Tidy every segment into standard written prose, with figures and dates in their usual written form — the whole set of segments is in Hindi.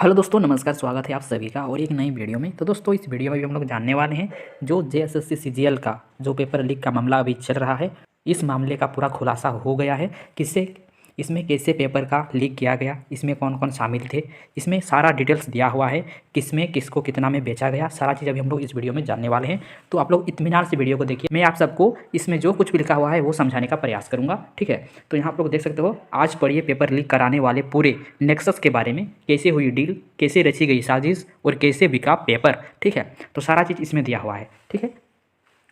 हेलो दोस्तों, नमस्कार। स्वागत है आप सभी का और एक नई वीडियो में। तो दोस्तों, इस वीडियो में भी हम लोग जानने वाले हैं जो जेएसएससी सीजीएल का जो पेपर लीक का मामला अभी चल रहा है, इस मामले का पूरा खुलासा हो गया है। किससे इसमें कैसे पेपर का लीक किया गया, इसमें कौन कौन शामिल थे, इसमें सारा डिटेल्स दिया हुआ है। किसमें किसको कितना में बेचा गया, सारा चीज़ अभी हम लोग इस वीडियो में जानने वाले हैं। तो आप लोग इत्मीनान से वीडियो को देखिए। मैं आप सबको इसमें जो कुछ भी लिखा हुआ है वो समझाने का प्रयास करूँगा, ठीक है। तो यहाँ आप लोग देख सकते हो, आज पढ़िए पेपर लीक कराने वाले पूरे नेक्सस के बारे में, कैसे हुई डील, कैसे रची गई साजिश और कैसे बिका पेपर, ठीक है। तो सारा चीज़ इसमें दिया हुआ है, ठीक है।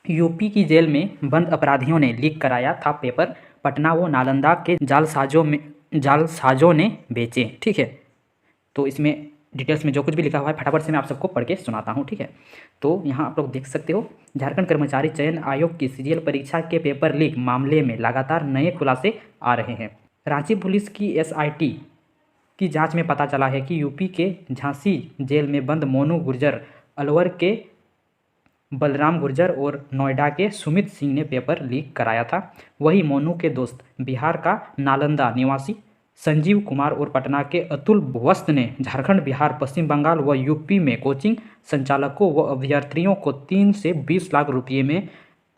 यूपी की जेल में बंद अपराधियों ने लीक कराया था पेपर, पटना व नालंदा के जालसाजों ने बेचे, ठीक है। तो इसमें डिटेल्स में जो कुछ भी लिखा हुआ है फटाफट से मैं आप सबको पढ़ के सुनाता हूँ, ठीक है। तो यहाँ आप लोग देख सकते हो, झारखंड कर्मचारी चयन आयोग की सीजीएल परीक्षा के पेपर लीक मामले में लगातार नए खुलासे आ रहे हैं। रांची पुलिस की एसआईटी की जांच में पता चला है कि यूपी के झांसी जेल में बंद मोनू गुर्जर, अलवर के बलराम गुर्जर और नोएडा के सुमित सिंह ने पेपर लीक कराया था। वही मोनू के दोस्त बिहार का नालंदा निवासी संजीव कुमार और पटना के अतुल वस्त ने झारखंड, बिहार, पश्चिम बंगाल व यूपी में कोचिंग संचालकों व अभ्यर्थियों को 3 से 20 लाख रुपये में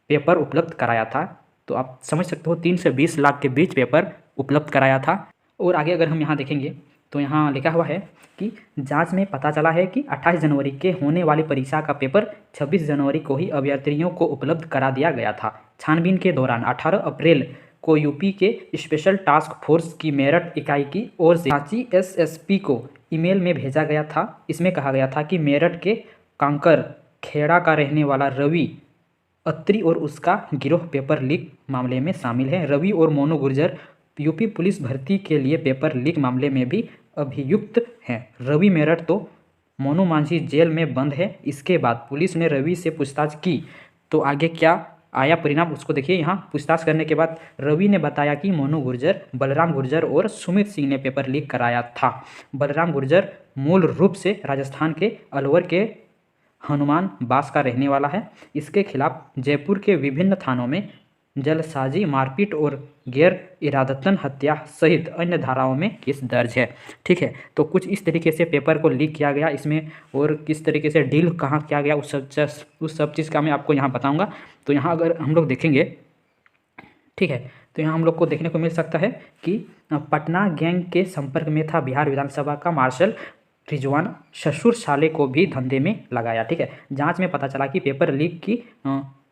पेपर उपलब्ध कराया था। तो आप समझ सकते हो, 3 से 20 लाख के बीच पेपर उपलब्ध कराया था। और आगे अगर हम यहाँ देखेंगे तो यहाँ लिखा हुआ है कि जांच में पता चला है कि 28 जनवरी के होने वाली परीक्षा का पेपर 26 जनवरी को ही अभ्यर्थियों को उपलब्ध करा दिया गया था। छानबीन के दौरान 18 अप्रैल को यूपी के स्पेशल टास्क फोर्स की मेरठ इकाई की ओर से रांची एसएसपी को ईमेल में भेजा गया था। इसमें कहा गया था कि मेरठ के कांकर खेड़ा का रहने वाला रवि अत्री और उसका गिरोह पेपर लीक मामले में शामिल है। रवि और मोनू गुर्जर यूपी पुलिस भर्ती के लिए पेपर लीक मामले में भी अभियुक्त हैं। रवि मेरठ तो मोनू मांझी जेल में बंद है। इसके बाद पुलिस ने रवि से पूछताछ की तो आगे क्या आया परिणाम उसको देखिए। यहाँ पूछताछ करने के बाद रवि ने बताया कि मोनू गुर्जर, बलराम गुर्जर और सुमित सिंह ने पेपर लीक कराया था। बलराम गुर्जर मूल रूप से राजस्थान के अलवर के हनुमान बास का रहने वाला है। इसके खिलाफ जयपुर के विभिन्न थानों में जलसाजी, मारपीट और गैर इरादतन हत्या सहित अन्य धाराओं में केस दर्ज है, ठीक है। तो कुछ इस तरीके से पेपर को लीक किया गया इसमें, और किस तरीके से डील कहाँ किया गया उस सब चीज़ का मैं आपको यहाँ बताऊँगा। तो यहाँ अगर हम लोग देखेंगे, ठीक है, तो यहाँ हम लोग को देखने को मिल सकता है कि पटना गैंग के संपर्क में था बिहार विधानसभा का मार्शल रिजवान, ससुर साले को भी धंधे में लगाया, ठीक है। जांच में पता चला कि पेपर लीक की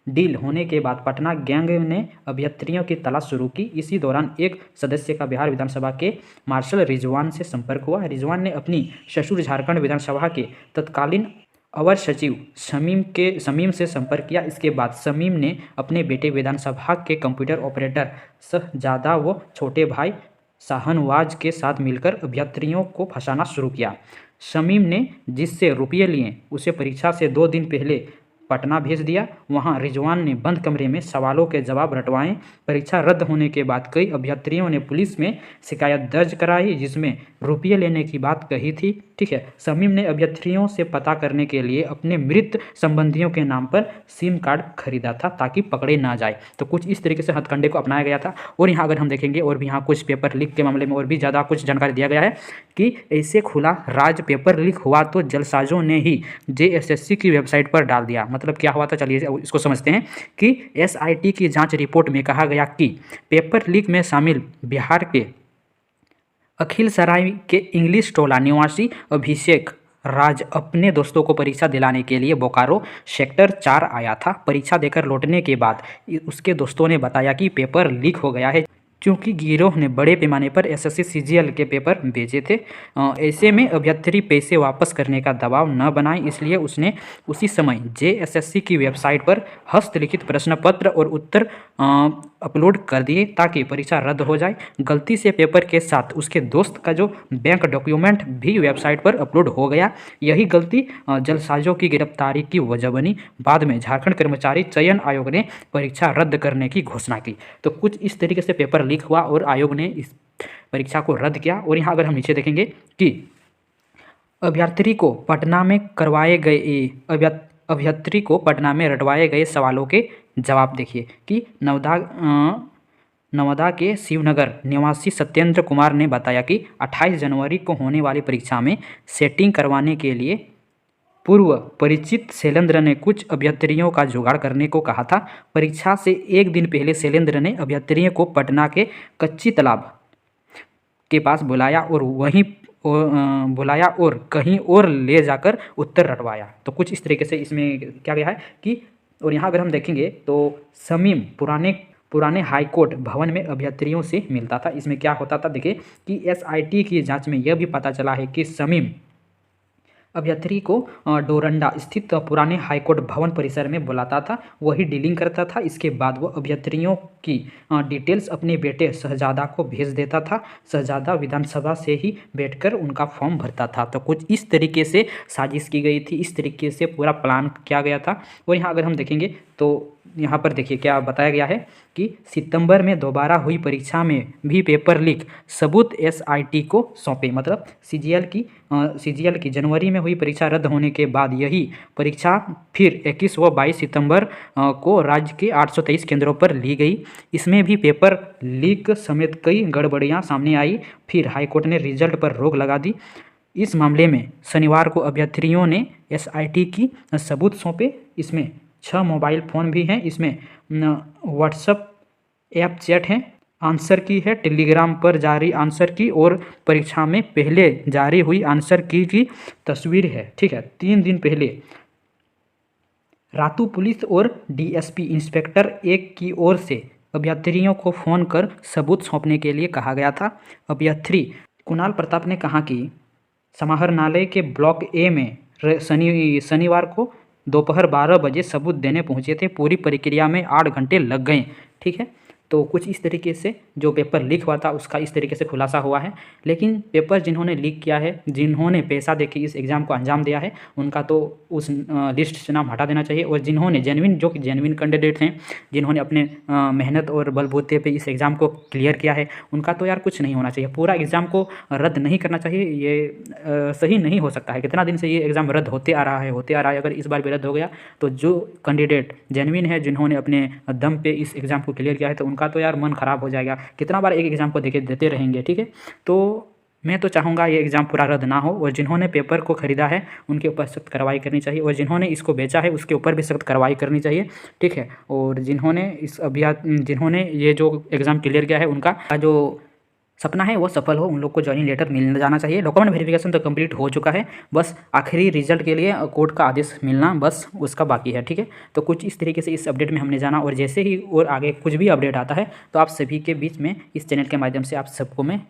डील होने के बाद पटना गैंग ने अभ्यर्थियों की तलाश शुरू की। इसी दौरान एक सदस्य का बिहार विधानसभा के मार्शल रिजवान से संपर्क हुआ। रिजवान ने अपनी ससुर झारखंड विधानसभा के तत्कालीन अवर सचिव शमीम से संपर्क किया। इसके बाद शमीम ने अपने बेटे विधानसभा के कंप्यूटर ऑपरेटर शहजादा व छोटे भाई शाहनवाज के साथ मिलकर अभ्यर्थियों को फंसाना शुरू किया। शमीम ने जिससे रुपये लिए उसे परीक्षा से 2 दिन पहले पटना भेज दिया। वहां रिजवान ने बंद कमरे में सवालों के जवाब रटवाए। परीक्षा रद्द होने के बाद कई अभ्यर्थियों ने पुलिस में शिकायत दर्ज कराई जिसमें रुपये लेने की बात कही थी, ठीक है। शमीम ने अभ्यर्थियों से पता करने के लिए अपने मृत संबंधियों के नाम पर सिम कार्ड खरीदा था ताकि पकड़े ना जाए। तो कुछ इस तरीके से हथकंडे को अपनाया गया था। और यहाँ अगर हम देखेंगे और भी यहाँ कुछ पेपर लीक के मामले में और भी ज़्यादा कुछ जानकारी दिया गया है कि ऐसे खुला राज पेपर लीक हुआ तो जलसाजों ने ही जेएसएससी की वेबसाइट पर डाल दिया। मतलब क्या हुआ था, चलिए इसको समझते हैं कि एसआईटी की जांच रिपोर्ट में कहा गया कि पेपर लीक में शामिल बिहार के अखिल सराय के इंग्लिश टोला निवासी अभिषेक राज अपने दोस्तों को परीक्षा दिलाने के लिए बोकारो सेक्टर 4 आया था। परीक्षा देकर लौटने के बाद उसके दोस्तों ने बताया कि पेपर लीक हो गया है, क्योंकि गिरोह ने बड़े पैमाने पर एसएससी सीजीएल के पेपर भेजे थे। ऐसे में अभ्यर्थी पैसे वापस करने का दबाव न बनाए, इसलिए उसने उसी समय जेएसएससी की वेबसाइट पर हस्तलिखित प्रश्न पत्र और उत्तर अपलोड कर दिए ताकि परीक्षा रद्द हो जाए। गलती से पेपर के साथ उसके दोस्त का जो बैंक डॉक्यूमेंट भी वेबसाइट पर अपलोड हो गया। यही गलती जलसाजों की गिरफ्तारी की वजह बनी। बाद में झारखंड कर्मचारी चयन आयोग ने परीक्षा रद्द करने की घोषणा की। तो कुछ इस तरीके से पेपर लीक हुआ और आयोग ने इस परीक्षा को रद्द किया। और यहाँ अगर हम नीचे देखेंगे कि अभ्यर्थी को पटना में रटवाए गए सवालों के जवाब देखिए कि नवादा के शिवनगर निवासी सत्येंद्र कुमार ने बताया कि 28 जनवरी को होने वाली परीक्षा में सेटिंग करवाने के लिए पूर्व परिचित शैलेंद्र ने कुछ अभ्यर्थियों का जुगाड़ करने को कहा था। परीक्षा से एक दिन पहले शैलेंद्र ने अभ्यर्थियों को पटना के कच्ची तालाब के पास बुलाया और कहीं और ले जाकर उत्तर रटवाया। तो कुछ इस तरीके से इसमें क्या गया है कि, और यहाँ अगर हम देखेंगे तो शमीम पुराने हाईकोर्ट भवन में अभ्यर्थियों से मिलता था। इसमें क्या होता था, देखिए कि SIT की जांच में यह भी पता चला है कि शमीम अभ्यर्थी को डोरंडा स्थित पुराने हाईकोर्ट भवन परिसर में बुलाता था, वही डीलिंग करता था। इसके बाद वह अभ्यर्थियों की डिटेल्स अपने बेटे शहजादा को भेज देता था। शहजादा विधानसभा से ही बैठकर उनका फॉर्म भरता था। तो कुछ इस तरीके से साजिश की गई थी, इस तरीके से पूरा प्लान किया गया था। और यहाँ अगर हम देखेंगे तो यहाँ पर देखिए क्या बताया गया है कि सितंबर में दोबारा हुई परीक्षा में भी पेपर लीक सबूत SIT को सौंपे। मतलब CGL की जनवरी में हुई परीक्षा रद्द होने के बाद यही परीक्षा फिर 21 व 22 सितंबर को राज्य के 823 केंद्रों पर ली गई। इसमें भी पेपर लीक समेत कई गड़बड़ियां सामने आई। फिर हाईकोर्ट ने रिजल्ट पर रोक लगा दी। इस मामले में शनिवार को अभ्यर्थियों ने SIT की सबूत सौंपे। इसमें 6 मोबाइल फ़ोन भी हैं, इसमें व्हाट्सएप ऐप चैट है, आंसर की है, टेलीग्राम पर जारी आंसर की और परीक्षा में पहले जारी हुई आंसर की तस्वीर है। ठीक है, 3 दिन पहले रातू पुलिस और DSP इंस्पेक्टर 1 की ओर से अभ्यर्थियों को फ़ोन कर सबूत सौंपने के लिए कहा गया था। अभ्यर्थी कुणाल प्रताप ने कहा कि समाहरणालय के ब्लॉक A में शनिवार को दोपहर 12 बजे सबूत देने पहुंचे थे। पूरी प्रक्रिया में 8 घंटे लग गए। ठीक है, तो कुछ इस तरीके से जो पेपर लीक हुआ था उसका इस तरीके से खुलासा हुआ है। लेकिन पेपर जिन्होंने लीक किया है, जिन्होंने पैसा देके इस एग्ज़ाम को अंजाम दिया है, उनका तो उस लिस्ट से नाम हटा देना चाहिए। और जिन्होंने जेन्युइन कैंडिडेट हैं, जिन्होंने अपने मेहनत और बलबूते पे इस एग्ज़ाम को क्लियर किया है, उनका तो यार कुछ नहीं होना चाहिए। पूरा एग्ज़ाम को रद्द नहीं करना चाहिए, ये सही नहीं हो सकता है। कितना दिन से ये एग्ज़ाम रद्द होते आ रहा है। अगर इस बार भी रद्द हो गया तो जो कैंडिडेट जेन्युइन है, जिन्होंने अपने दम पे इस एग्ज़ाम को क्लियर किया है, तो उनका तो यार मन ख़राब हो जाएगा। कितना बार एक एग्ज़ाम को देते रहेंगे। ठीक है, तो मैं तो चाहूँगा ये एग्ज़ाम पूरा रद्द ना हो। और जिन्होंने पेपर को ख़रीदा है उनके ऊपर सख्त कार्रवाई करनी चाहिए, और जिन्होंने इसको बेचा है उसके ऊपर भी सख्त कार्रवाई करनी चाहिए। ठीक है, और जिन्होंने ये जो एग्ज़ाम क्लियर किया है, उनका जो सपना है वो सफल हो, उन लोग को ज्वाइनिंग लेटर मिल जाना चाहिए। डॉक्यूमेंट वेरिफिकेशन तो कंप्लीट हो चुका है, बस आखिरी रिजल्ट के लिए कोर्ट का आदेश मिलना बस उसका बाकी है। ठीक है, तो कुछ इस तरीके से इस अपडेट में हमने जाना, और जैसे ही और आगे कुछ भी अपडेट आता है तो आप सभी के बीच में इस चैनल के माध्यम से आप सबको मैं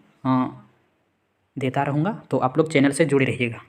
देता रहूँगा। तो आप लोग चैनल से जुड़े रहिएगा।